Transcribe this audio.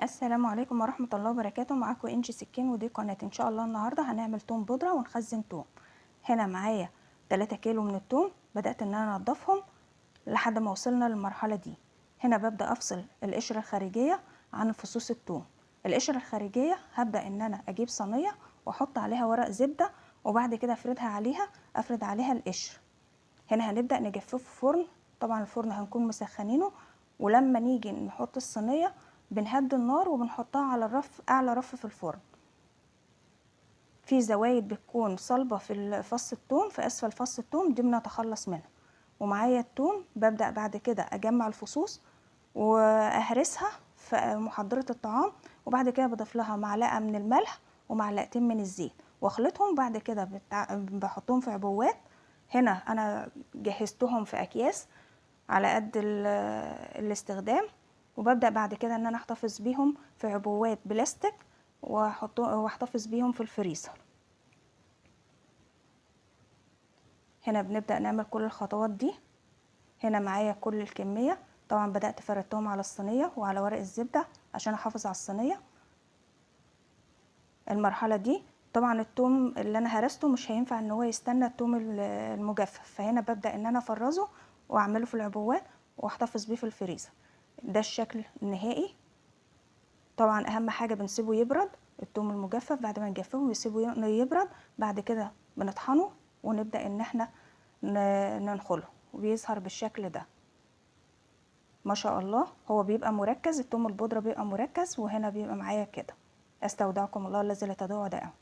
السلام عليكم ورحمة الله وبركاته. معاكم انجي سكين، ودي قناة ان شاء الله. النهاردة هنعمل توم بودرة ونخزن توم. هنا معايا 3 كيلو من التوم، بدأت ان انا انضفهم لحد ما وصلنا للمرحلة دي. هنا ببدأ افصل القشرة الخارجية عن فصوص التوم. القشرة الخارجية هبدأ ان انا اجيب صينية واحط عليها ورق زبدة، وبعد كده افرد عليها القشر. هنا هنبدأ نجففه في فرن. طبعا الفرن هنكون مسخنينه، ولما نيجي نحط الصينية بنهدي النار وبنحطها على الرف، اعلى رف في الفرن. في زوايد بتكون صلبة في فص الثوم، في اسفل فص الثوم دي بنتخلص منها. ومعايا الثوم ببدأ بعد كده اجمع الفصوص واهرسها في محضرة الطعام، وبعد كده بضيف لها معلقة من الملح ومعلقتين من الزيت واخلطهم. بعد كده بحطهم في عبوات. هنا انا جهزتهم في اكياس على قد الاستخدام، وببدأ بعد كده ان انا احتفظ بيهم في عبوات بلاستيك واحتفظ بيهم في الفريزر. هنا بنبدأ نعمل كل الخطوات دي. هنا معايا كل الكمية. طبعا بدأت فردتهم على الصينية وعلى ورق الزبدة عشان احافظ على الصينية. المرحلة دي طبعا التوم اللي انا هرسته مش هينفع ان هو يستنى التوم المجفف، فهنا ببدأ ان انا افرزه واعمله في العبوات واحتفظ بيه في الفريزر. ده الشكل النهائي. طبعا اهم حاجة بنسيبه يبرد. التوم المجفف بعد ما نجففه بنسيبه يبرد، بعد كده بنطحنه ونبدأ ان احنا ننخله، وبيظهر بالشكل ده. ما شاء الله، هو بيبقى مركز، التوم البودرة بيبقى مركز، وهنا بيبقى معايا كده. استودعكم الله الذي لا تضيع ودائعه.